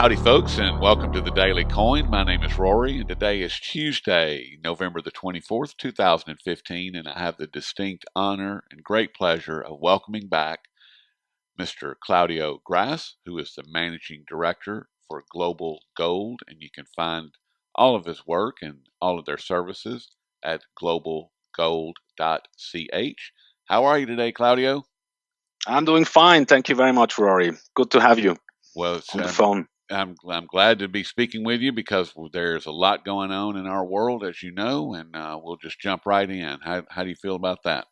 Howdy, folks, and welcome to the Daily Coin. My name is Rory, and today is Tuesday, November the 24th, 2015, and I have the distinct honor and great pleasure of welcoming back Mr. Claudio Grass, who is the Managing Director for Global Gold, and you can find all of his work and all of their services at globalgold.ch. How are you today, Claudio? I'm doing fine. Thank you very much, Rory. Good to have you Well, on the phone. I'm glad to be speaking with you because there's a lot going on in our world, as you know, and we'll just jump right in. How do you feel about that?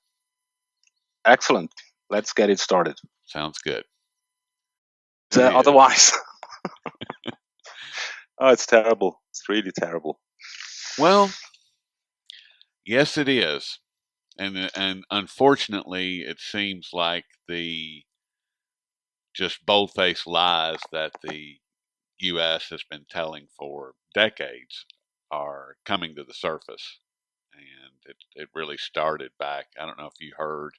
Excellent. Let's get it started. Sounds good. Otherwise, oh, it's terrible. It's really terrible. Well, yes, it is, and unfortunately, it seems like the just bold-faced lies that the U.S. has been telling for decades are coming to the surface. And it really started back. I don't know if you heard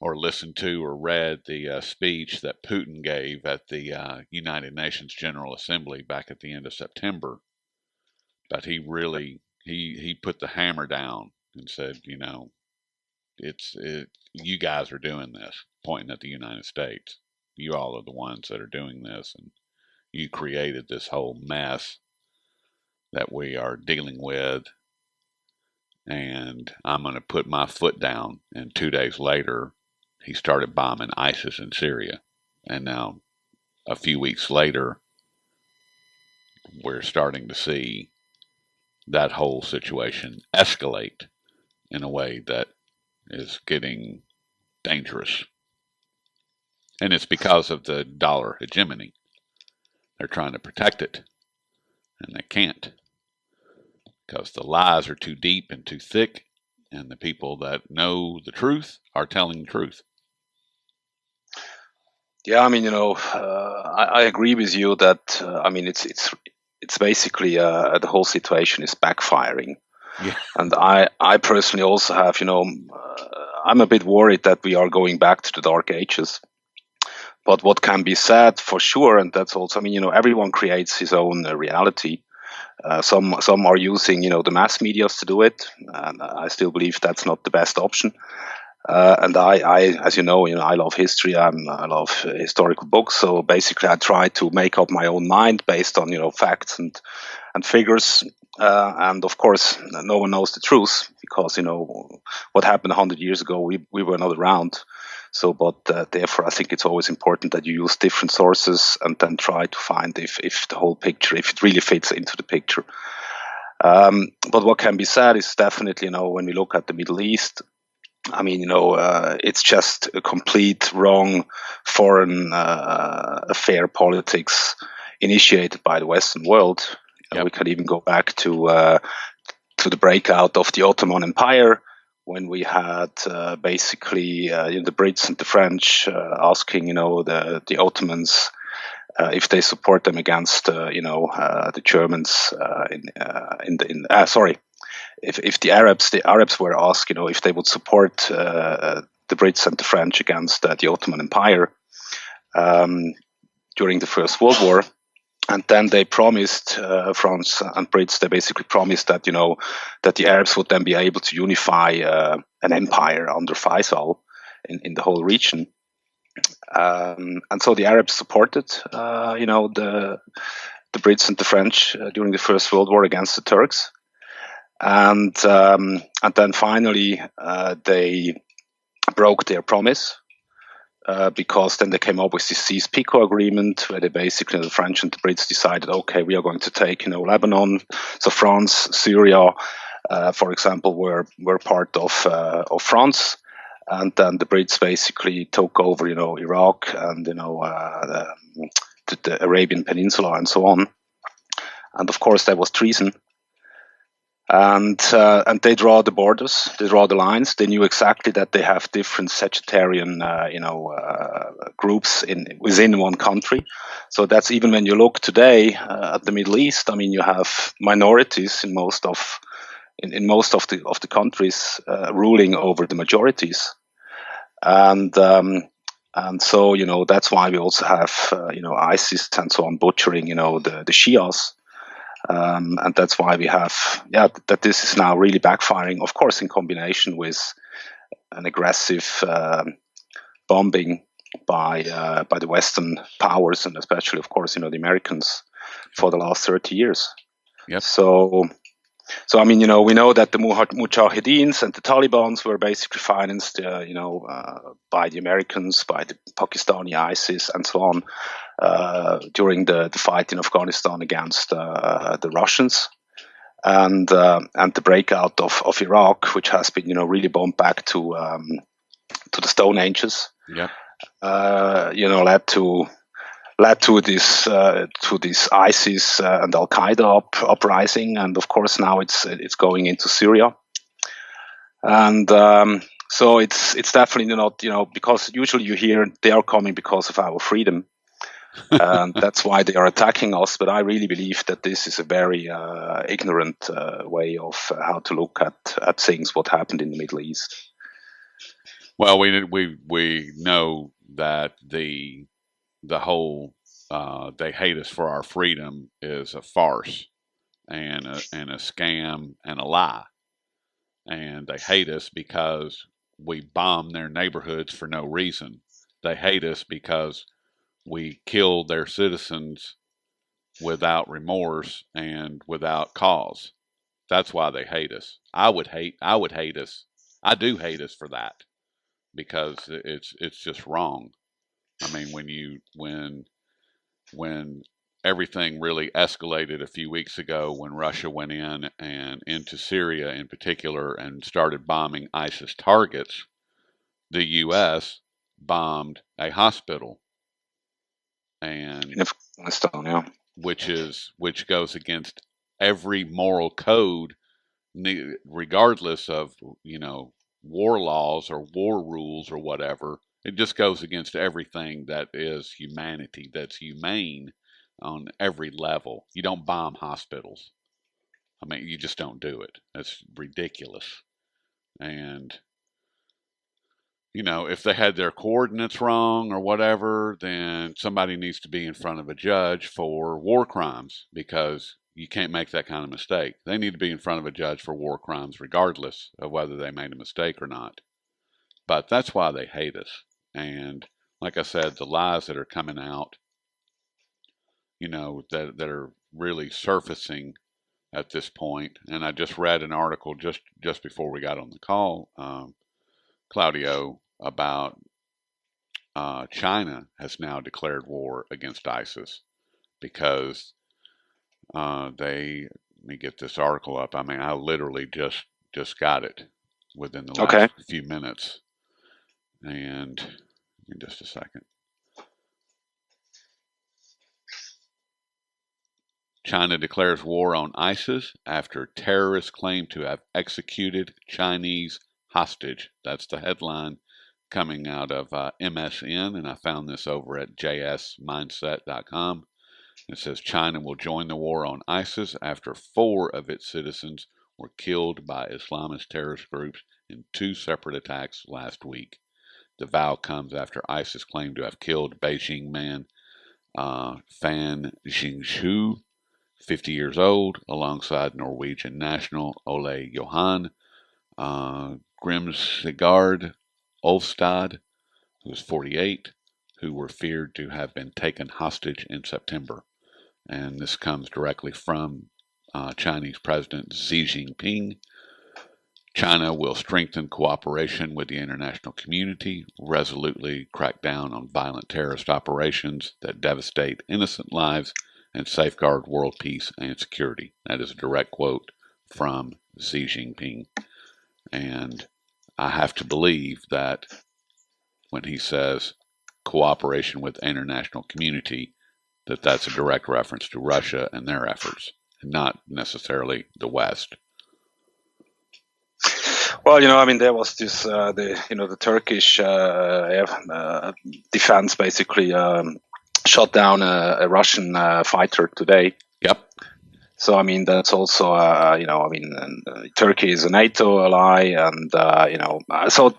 or listened to or read the speech that Putin gave at the United Nations General Assembly back at the end of September. But he really he put the hammer down and said, you guys are doing this, pointing at the United States. You all are the ones that are doing this, and you created this whole mess that we are dealing with, and I'm going to put my foot down. And 2 days later, he started bombing ISIS in Syria. And now, a few weeks later, we're starting to see that whole situation escalate in a way that is getting dangerous. And it's because of the dollar hegemony. They're trying to protect it, and they can't, because the lies are too deep and too thick, and the people that know the truth are telling the truth. Yeah, I mean, I agree with you that it's basically the whole situation is backfiring. Yeah. And I personally also have, I'm a bit worried that we are going back to the dark ages. But what can be said for sure, and that's also, everyone creates his own reality. Some are using, the mass medias to do it, and I still believe that's not the best option. And I, as you know, I love history. I love historical books. So basically, I try to make up my own mind based on, facts and figures. And of course, no one knows the truth because, what happened 100 years ago, we were not around. So, but therefore, I think it's always important that you use different sources and then try to find if the whole picture, if it really fits into the picture. But what can be said is definitely, when we look at the Middle East, it's just a complete wrong foreign affair politics initiated by the Western world. Yep. We can even go back to the breakout of the Ottoman Empire, when we had basically the Brits and the French asking, the Ottomans if they support them against, the Germans if the Arabs were asked, if they would support the Brits and the French against the Ottoman Empire during the First World War. And then they promised, France and Brits, they basically promised that, that the Arabs would then be able to unify an empire under Faisal in the whole region. And so the Arabs supported, the Brits and the French during the First World War against the Turks. And then finally, they broke their promise. Because then they came up with this Sykes-Picot agreement, where they basically, the French and the Brits decided, okay, we are going to take, Lebanon. So France, Syria, for example, were part of France, and then the Brits basically took over, Iraq and the Arabian Peninsula and so on. And of course, that was treason. And they draw the borders, they draw the lines. They knew exactly that they have different sectarian, groups within one country. So that's even when you look today at the Middle East. You have minorities in most of the countries ruling over the majorities, and And so, that's why we also have, ISIS and so on butchering, the Shias. And that's why we have, that this is now really backfiring, of course, in combination with an aggressive bombing by the Western powers, and especially, of course, the Americans for the last 30 years. Yep. So I mean, we know that the Mujahideens and the Taliban's were basically financed, by the Americans, by the Pakistani ISIS, and so on, during the fight in Afghanistan against the Russians, and the breakout of Iraq, which has been, really bumped back to the Stone Ages. Yep. Led to this ISIS and Al Qaeda uprising, and of course now it's going into Syria, and so it's definitely not, because usually you hear they are coming because of our freedom, and that's why they are attacking us. But I really believe that this is a very ignorant way of how to look at things. What happened in the Middle East? Well, we know that the whole they hate us for our freedom is a farce and a scam and a lie, and they hate us because we bomb their neighborhoods for no reason. They hate us because we kill their citizens without remorse and without cause. That's why they hate us. I would hate us. I do hate us for that, because it's just wrong. I mean, when everything really escalated a few weeks ago, when Russia went in and into Syria in particular and started bombing ISIS targets, the U.S. bombed a hospital, and In Afghanistan, yeah. which goes against every moral code, regardless of war laws or war rules or whatever. It just goes against everything that is humanity, that's humane on every level. You don't bomb hospitals. I mean, you just don't do it. That's ridiculous. And, if they had their coordinates wrong or whatever, then somebody needs to be in front of a judge for war crimes, because you can't make that kind of mistake. They need to be in front of a judge for war crimes regardless of whether they made a mistake or not. But that's why they hate us. And like I said, the lies that are coming out, that are really surfacing at this point. And I just read an article just before we got on the call, Claudio, about China has now declared war against ISIS because let me get this article up. I mean, I literally just got it within the last few minutes. And in just a second. China declares war on ISIS after terrorists claim to have executed Chinese hostage. That's the headline coming out of MSN, and I found this over at jsmindset.com. It says China will join the war on ISIS after 4 of its citizens were killed by Islamist terrorist groups in 2 separate attacks last week. The vow comes after ISIS claimed to have killed Beijing man Fan Jingshu, 50 years old, alongside Norwegian national Ole Johan Grimsegard Olstad, who was 48, who were feared to have been taken hostage in September. And this comes directly from Chinese President Xi Jinping. China will strengthen cooperation with the international community, resolutely crack down on violent terrorist operations that devastate innocent lives, and safeguard world peace and security. That is a direct quote from Xi Jinping. And I have to believe that when he says cooperation with the international community, that's a direct reference to Russia and their efforts, and not necessarily the West. Well, I mean, there was this, the Turkish defense basically shot down a Russian fighter today. Yep. So, I mean, that's also, Turkey is a NATO ally, and, so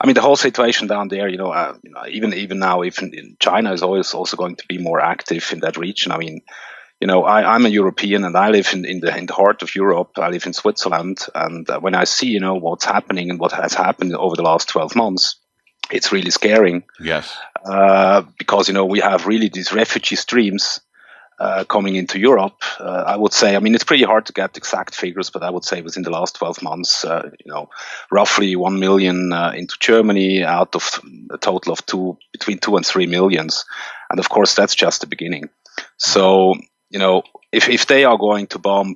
I mean, the whole situation down there, even now, if China is always also going to be more active in that region. I mean, I'm a European and I live in the heart of Europe. I live in Switzerland, and when I see, what's happening and what has happened over the last 12 months, it's really scaring. Yes. Because we have really these refugee streams coming into Europe. I would say, I mean, it's pretty hard to get exact figures, but I would say within the last 12 months, roughly 1 million into Germany out of a total of between 2 and 3 millions. And of course, that's just the beginning. So, if they are going to bomb,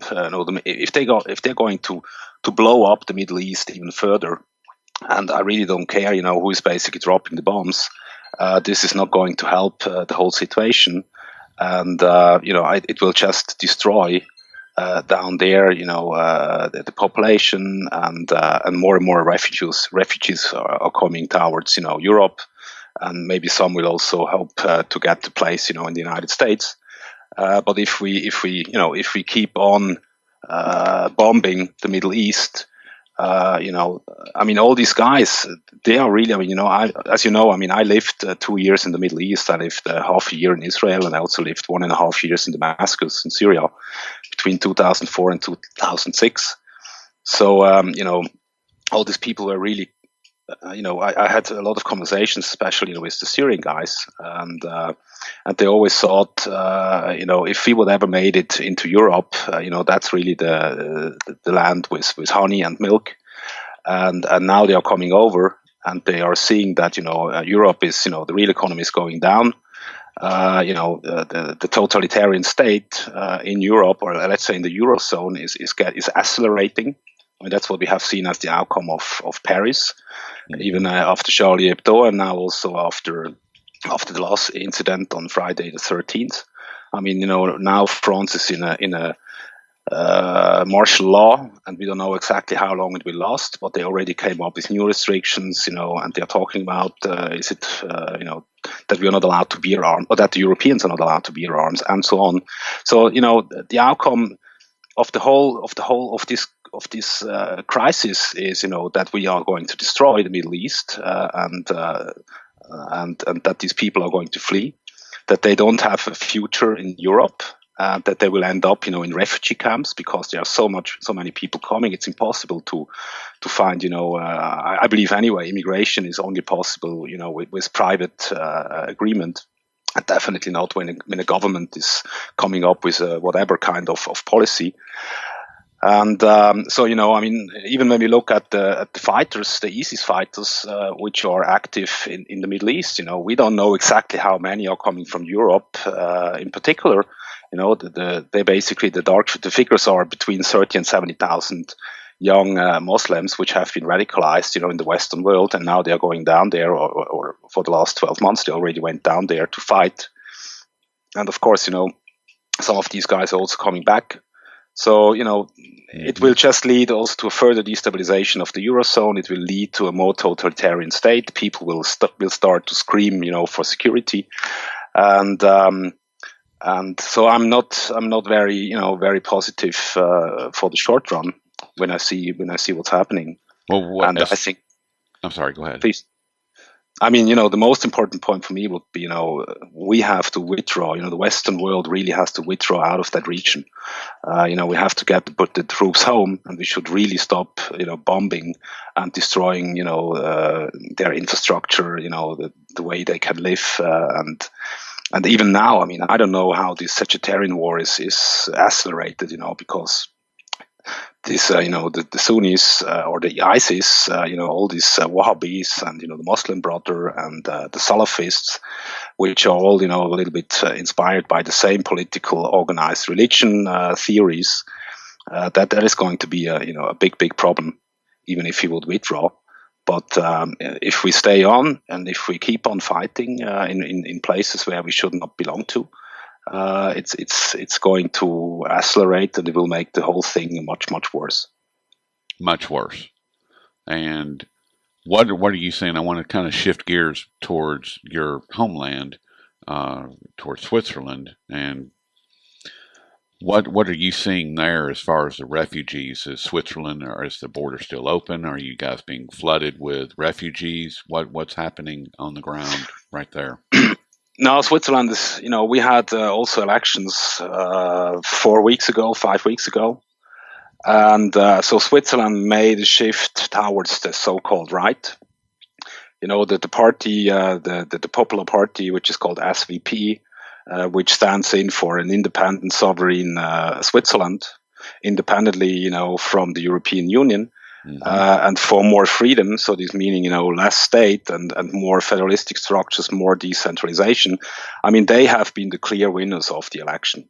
if they're going to blow up the Middle East even further, and I really don't care, who is basically dropping the bombs, this is not going to help the whole situation. And it will just destroy down there, the population, and more refugees are coming towards Europe, and maybe some will also help to get to place in the United States. But if we keep on bombing the Middle East, I mean, all these guys, they are really, I mean, I lived 2 years in the Middle East. I lived half a year in Israel, and I also lived 1.5 years in Damascus in Syria between 2004 and 2006. So, all these people were really, I had a lot of conversations, especially with the Syrian guys, and they always thought, if we would ever made it into Europe, that's really the land with honey and milk, and now they are coming over, and they are seeing that Europe is, the real economy is going down. The totalitarian state in Europe, or let's say in the Eurozone, is accelerating. I mean, that's what we have seen as the outcome of Paris, even after Charlie Hebdo, and now also after the last incident on Friday the 13th. I mean, now France is in a martial law, and we don't know exactly how long it will last, but they already came up with new restrictions, and they're talking about that we are not allowed to bear arms, or that the Europeans are not allowed to bear arms, and so on. So, the outcome of this crisis is, that we are going to destroy the Middle East, and that these people are going to flee, that they don't have a future in Europe, that they will end up, in refugee camps, because there are so many people coming. It's impossible to find, I believe anyway, immigration is only possible, with private agreement. And definitely not when a government is coming up with whatever kind of policy. And so, I mean, even when we look at the fighters, the ISIS fighters, which are active in the Middle East, we don't know exactly how many are coming from Europe in particular. The figures are between 30 and 70,000 young Muslims which have been radicalized, in the Western world, and now they are going down there, or for the last 12 months they already went down there to fight. And of course, some of these guys are also coming back. So, it will just lead also to a further destabilization of the Eurozone. It will lead to a more totalitarian state. People will start to scream, for security. And so I'm not very positive for the short run when I see what's happening. Well, I think. I'm sorry. Go ahead. Please. I mean, the most important point for me would be, we have to withdraw. The Western world really has to withdraw out of that region. We have to put the troops home, and we should really stop, bombing and destroying, their infrastructure, the way they can live, and even now, I mean, I don't know how this sectarian war is accelerated, because this, the Sunnis or the ISIS, all these Wahhabis and, the Muslim Brother and the Salafists, which are all, a little bit inspired by the same political organized religion theories, that is going to be a big problem, even if he would withdraw. But if we stay on and if we keep on fighting in places where we should not belong to, it's going to accelerate, and it will make the whole thing much worse. Much worse. And what are you saying? I want to kind of shift gears towards your homeland, towards Switzerland. And What are you seeing there as far as the refugees? Is Switzerland, or is the border still open? Are you guys being flooded with refugees? What's happening on the ground right there? Now, Switzerland is, we had also elections 4 weeks ago, 5 weeks ago. And so Switzerland made a shift towards the so-called right. The party, the Popular Party, which is called SVP, which stands in for an independent, sovereign Switzerland, independently, from the European Union. And for more freedom, so this meaning, less state and more federalistic structures, more decentralization. I mean, they have been the clear winners of the election.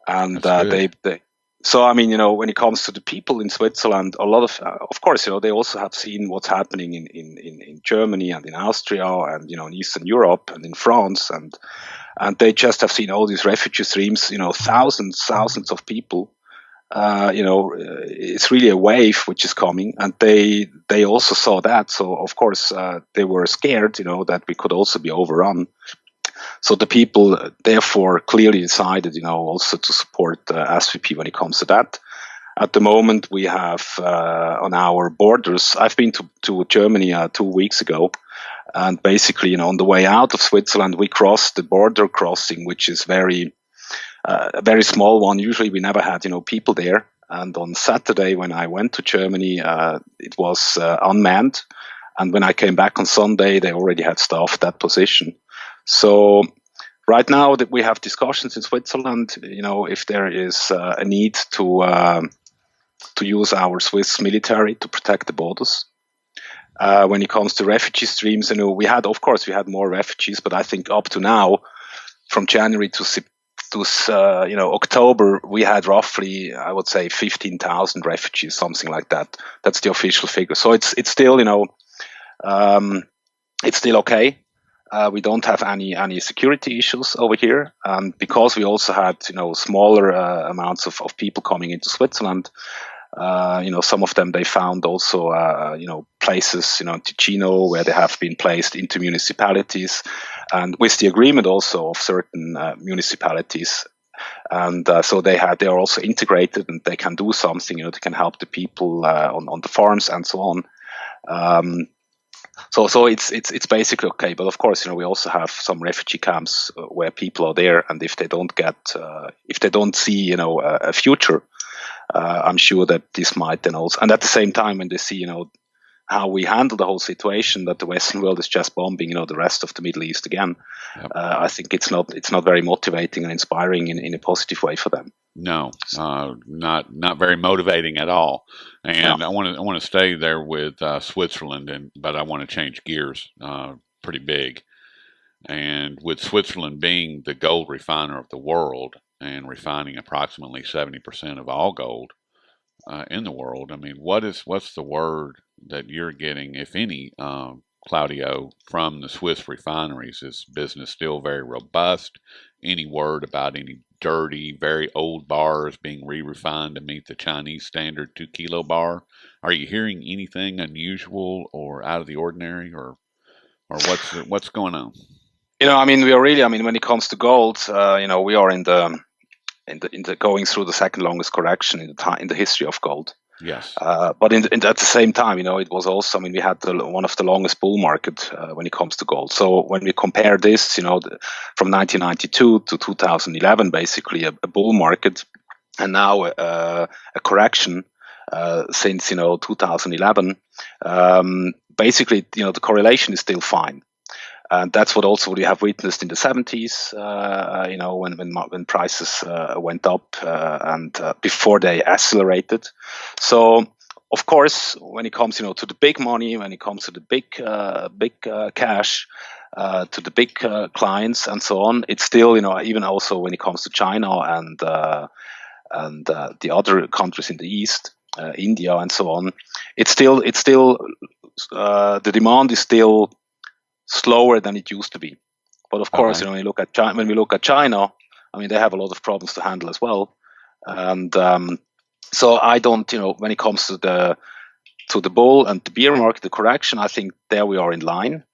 And so, I mean, when it comes to the people in Switzerland, a lot of course, they also have seen what's happening in Germany and in Austria and, in Eastern Europe and in France. And they just have seen all these refugee streams, thousands of people. It's really a wave which is coming, and they also saw that. So of course they were scared, that we could also be overrun. So the people therefore clearly decided, also to support SVP when it comes to that. At the moment, we have on our borders. I've been to Germany 2 weeks ago, and basically, on the way out of Switzerland, we crossed the border crossing, which is a very small one. Usually we never had, people there. And on Saturday, when I went to Germany, it was unmanned. And when I came back on Sunday, they already had staffed that position. So right now that we have discussions in Switzerland, if there is a need to use our Swiss military to protect the borders. When it comes to refugee streams, we had more refugees, but I think up to now, from January to October, we had roughly, I would say, 15,000 refugees, something like that. That's the official figure. So it's still, it's still okay. We don't have any security issues over here, and because we also had, smaller amounts of people coming into Switzerland. Some of them they found also, places, in Ticino where they have been placed into municipalities, and with the agreement also of certain municipalities, and so they are also integrated and they can do something. They can help the people on the farms and so on. So it's basically okay, but of course, we also have some refugee camps where people are there, and if they don't see, a future. I'm sure that this might then also, and at the same time, when they see, how we handle the whole situation, that the Western world is just bombing, the rest of the Middle East again. Yep. I think it's not very motivating and inspiring in a positive way for them. No, not very motivating at all. And no. I want to stay there with Switzerland, but I want to change gears pretty big. And with Switzerland being the gold refiner of the world, and refining approximately 70% of all gold in the world. I mean, what's the word that you're getting, if any, Claudio, from the Swiss refineries? Is business still very robust? Any word about any dirty, very old bars being re-refined to meet the Chinese standard 2-kilo bar? Are you hearing anything unusual or out of the ordinary, or what's going on? I mean, we are really. I mean, when it comes to gold, we are in the going through the second longest correction in the history of gold. Yes. But at the same time, it was also. I mean, we had one of the longest bull market when it comes to gold. So when we compare this, from 1992 to 2011, basically a bull market, and now a correction since 2011. Basically, the correlation is still fine. And that's what also we have witnessed in the 70s, when prices went up and before they accelerated. So, of course, when it comes, to the big money, when it comes to the big cash, to the big clients and so on, it's still, even also when it comes to China and the other countries in the East, India and so on, it's still the demand is still slower than it used to be. But of course, when we look at China, I mean, they have a lot of problems to handle as well. And so I don't, when it comes to the bull and the bear market, the correction, I think there we are in line.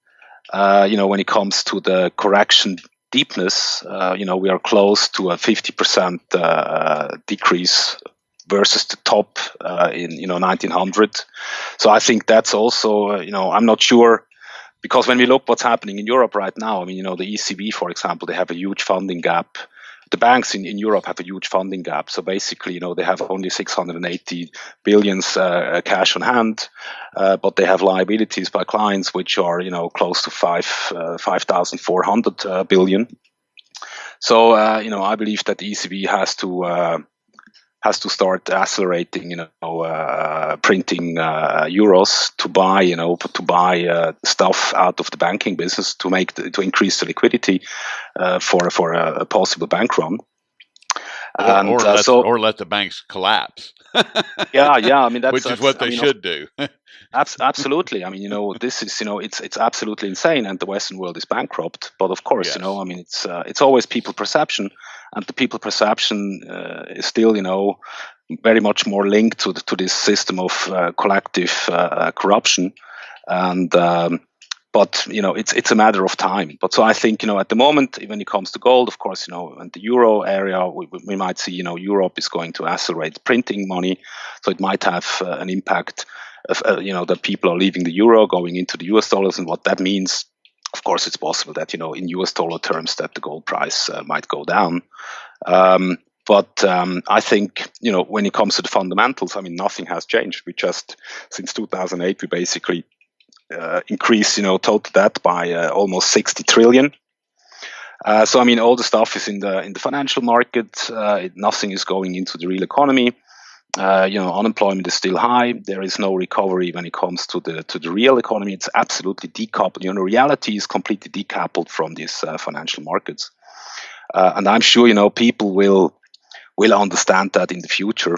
When it comes to the correction steepness. We are close to a 50% decrease versus the top in 1900. So I think that's also I'm not sure, because when we look what's happening in Europe right now, I mean, the ECB, for example, they have a huge funding gap. The banks in Europe have a huge funding gap. So basically, they have only 680 billions cash on hand, but they have liabilities by clients which are, close to 5,400 billion. So, I believe that the ECB has to start accelerating, printing euros to buy stuff out of the banking business to increase the liquidity for a possible bank run. And or let the banks collapse. yeah. I mean, which is what they should do. Absolutely. I mean, this is, it's absolutely insane, and the Western world is bankrupt. But of course, Yes. I mean, it's always people perception, and the people perception is still, very much more linked to this system of collective corruption, and but it's a matter of time. But so I think at the moment, when it comes to gold, of course, and the euro area, we might see Europe is going to accelerate printing money, so it might have an impact of that people are leaving the euro, going into the US dollars, and what that means. Of course, it's possible that in US dollar terms that the gold price might go down. But I think when it comes to the fundamentals, I mean, nothing has changed. We just, since 2008, we basically increase total debt by almost 60 trillion. So I mean, all the stuff is in the financial market. Nothing is going into the real economy. Unemployment is still high. There is no recovery when it comes to the real economy. It's absolutely decoupled. Reality is completely decoupled from these financial markets. And I'm sure people will understand that in the future.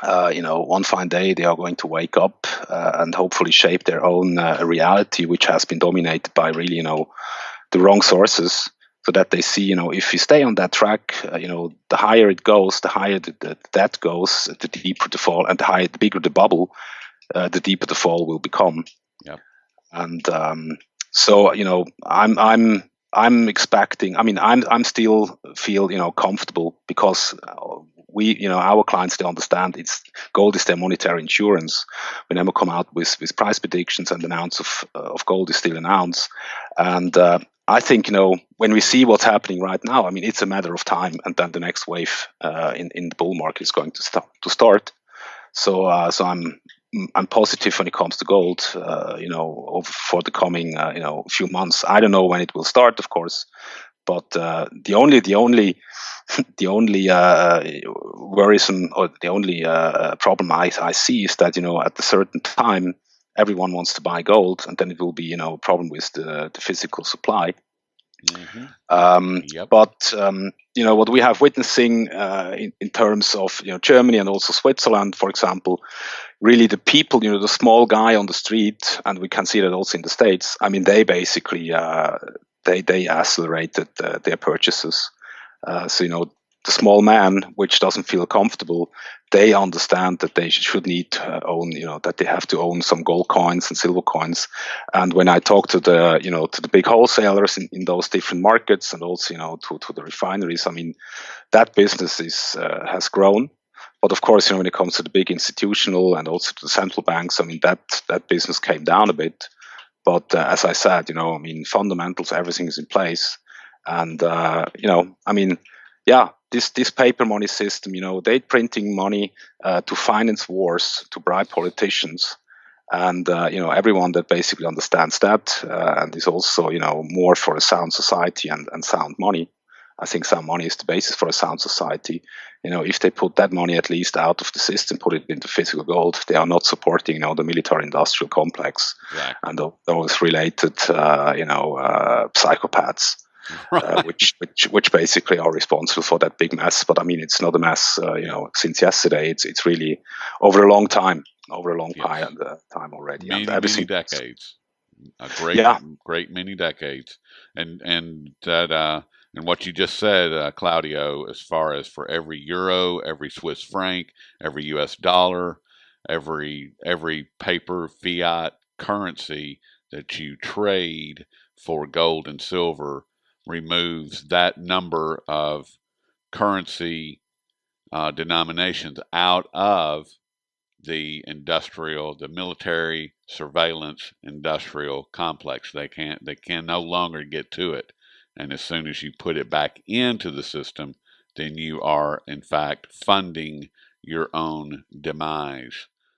One fine day they are going to wake up and hopefully shape their own reality, which has been dominated by really, the wrong sources, so that they see, if you stay on that track, the higher it goes, the higher the debt goes, the deeper the fall, and the bigger the bubble, the deeper the fall will become. Yep. And so, I'm expecting. I mean, I'm still feel comfortable, because our clients, they understand gold is their monetary insurance. We never come out with price predictions, and an ounce of gold is still an ounce. And I think when we see what's happening right now, I mean, it's a matter of time, and then the next wave in the bull market is going to start. So I'm positive when it comes to gold. For the coming few months. I don't know when it will start, of course, but the only the only worrisome, or the only problem I see is that at a certain time everyone wants to buy gold, and then it will be a problem with the physical supply. Mm-hmm. Yep. But what we have witnessing in terms of Germany and also Switzerland, for example, really the people, the small guy on the street, and we can see that also in the States. I mean, they basically they accelerated their purchases. So the small man, which doesn't feel comfortable, they understand that they should need to own, that they have to own some gold coins and silver coins. And when I talk to the big wholesalers in those different markets, and also to the refineries, I mean, that business has grown. But of course, when it comes to the big institutional and also to the central banks, I mean, that business came down a bit. But as I said, I mean, fundamentals, everything is in place. And I mean, yeah, this paper money system, they printing money to finance wars, to bribe politicians, and everyone that basically understands that and is also more for a sound society and sound money. I think sound money is the basis for a sound society. If they put that money at least out of the system, put it into physical gold, they are not supporting the military-industrial complex. Exactly. And those related psychopaths. Right. Which basically are responsible for that big mess. But I mean, it's not a mess, since yesterday. It's really over a long time, time already. Many decades, a great many decades, and that and what you just said, Claudio, as far as for every euro, every Swiss franc, every U.S. dollar, every paper fiat currency that you trade for gold and silver, removes that number of currency denominations out of the military surveillance industrial complex. They can no longer get to it. And as soon as you put it back into the system, then you are in fact funding your own demise.